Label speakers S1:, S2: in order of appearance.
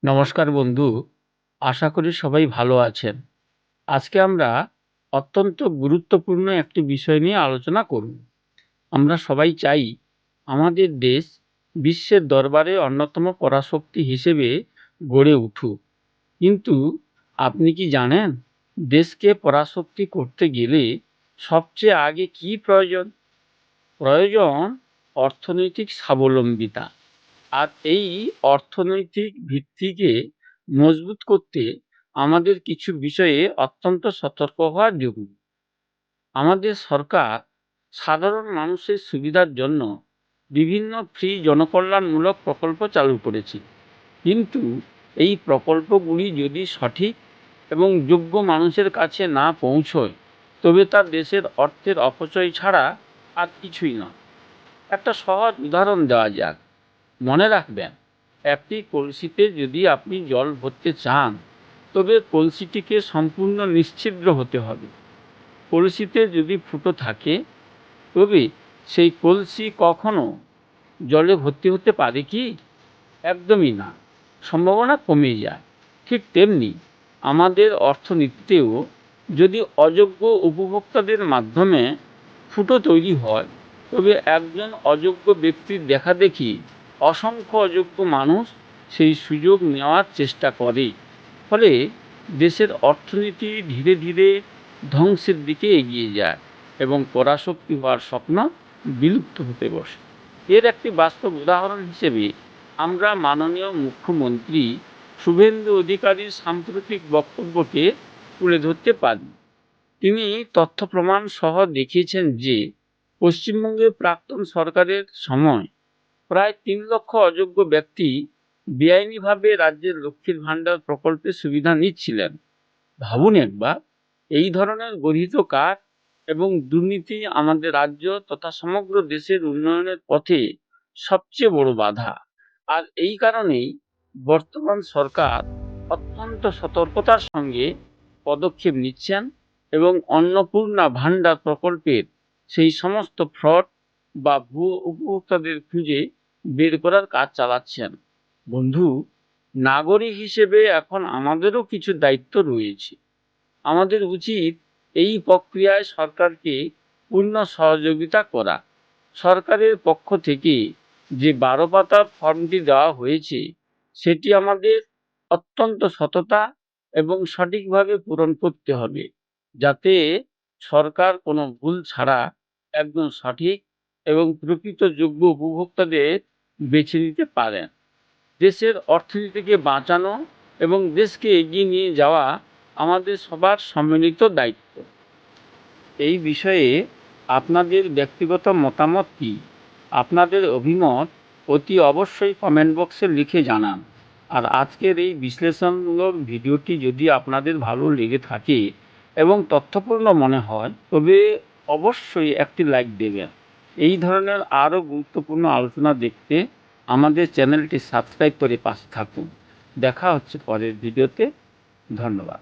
S1: নমস্কার বন্ধু, আশা করি সবাই ভালো আছেন। আজকে আমরা অত্যন্ত গুরুত্বপূর্ণ একটি বিষয় নিয়ে আলোচনা করব। আমরা সবাই চাই আমাদের দেশ বিশ্বের দরবারে অন্যতম পরাশক্তি হিসেবে গড়ে উঠুক। কিন্তু আপনি কি জানেন, দেশকে পরাশক্তি করতে গেলে সবচেয়ে আগে কি প্রয়োজন? প্রয়োজন অর্থনৈতিক স্বাবলম্বিতা। আর এই অর্থনৈতিক ভিত্তিকে মজবুত করতে আমাদের কিছু বিষয়ে অত্যন্ত সতর্ক হওয়া জরুরি। আমাদের সরকার সাধারণ মানুষের সুবিধার জন্য বিভিন্ন ফ্রি জনকল্যাণমূলক প্রকল্প চালু করেছে। কিন্তু এই প্রকল্পগুলি যদি সঠিক এবং যোগ্য মানুষের কাছে না পৌঁছয়, তবে তা দেশের অর্থের অপচয় ছাড়া আর কিছুই নয়। একটা সহজ উদাহরণ দেওয়া যাক। মনে রাখবেন, একটি কলসিতে যদি আপনি জল ভরতে চান, তবে কলসিটিকে সম্পূর্ণ নিশ্ছিদ্র হতে হবে। কলসিতে যদি ফুটো থাকে, তবে সেই কলসি কখনো জলে ভর্তি হতে পারে কি? একদমই না, সম্ভাবনা কমে যায়। ঠিক তেমনি আমাদের অর্থনীতিতেও যদি অযোগ্য উপভোক্তাদের মাধ্যমে ফুটো তৈরি হয়, তবে একজন অযোগ্য ব্যক্তির দেখাদেখি অসংখ্য অযোগ্য মানুষ সেই সুযোগ নেওয়ার চেষ্টা করে। ফলে দেশের অর্থনীতি ধীরে ধীরে ধ্বংসের দিকে এগিয়ে যায় এবং পরাশক্তি হওয়ার স্বপ্ন বিলুপ্ত হতে বসে। এর একটি বাস্তব উদাহরণ হিসেবে আমরা মাননীয় মুখ্যমন্ত্রী শুভেন্দু অধিকারীর সাম্প্রতিক বক্তব্যকে তুলে ধরতে পারি। তিনি তথ্য প্রমাণ সহ দেখিয়েছেন যে পশ্চিমবঙ্গের প্রাক্তন সরকারের সময় প্রায় ৩ লক্ষ অযোগ্য ব্যক্তি বেআইনিভাবে রাজ্যের লক্ষ্মীর ভাণ্ডার প্রকল্পের সুবিধা নিচ্ছিলেন। ভাবুন একবার, এই ধরনের গর্হিত কাজ এবং দুর্নীতি আমাদের রাজ্য তথা সমগ্র দেশের উন্নয়নের পথে সবচেয়ে বড় বাধা। আর এই কারণেই বর্তমান সরকার অত্যন্ত সতর্কতার সঙ্গে পদক্ষেপ নিচ্ছেন এবং অন্নপূর্ণা ভাণ্ডার প্রকল্পের সেই সমস্ত ফ্রড বা ভুয়ো উপভোক্তাদের খুঁজে বের করার কাজ চালাচ্ছেন। বন্ধু, নাগরিক হিসেবে এখন আমাদেরও কিছু দায়িত্ব রয়েছে। আমাদের উচিত এই প্রক্রিয়ায় সরকারকে পূর্ণ সহযোগিতা করা। সরকারের পক্ষ থেকে যে 12 পাতার ফর্মটি দেওয়া হয়েছে, সেটি আমাদের অত্যন্ত সততা এবং সঠিকভাবে পূরণ করতে হবে, যাতে সরকার কোনো ভুল ছাড়া একদম সঠিক এবং প্রকৃত যোগ্য উপভোক্তাদের বেছে নিতে পারেন। দেশের অর্থনীতিকে বাঁচানো এবং দেশকে এগিয়ে নিয়ে যাওয়া আমাদের সবার সম্মিলিত দায়িত্ব। এই বিষয়ে আপনাদের ব্যক্তিগত মতামত কী? আপনাদের অভিমত অতি অবশ্যই কমেন্ট বক্সে লিখে জানান। আর আজকের এই বিশ্লেষণমূলক ভিডিওটি যদি আপনাদের ভালো লেগে থাকে এবং তথ্যপূর্ণ মনে হয়, তবে অবশ্যই একটি লাইক দেবেন। এই ধরনের আরও গুরুত্বপূর্ণ আলোচনা দেখতে আমাদের চ্যানেলটি সাবস্ক্রাইব করে পাশে থাকুন। দেখা হচ্ছে পরের ভিডিওতে। ধন্যবাদ।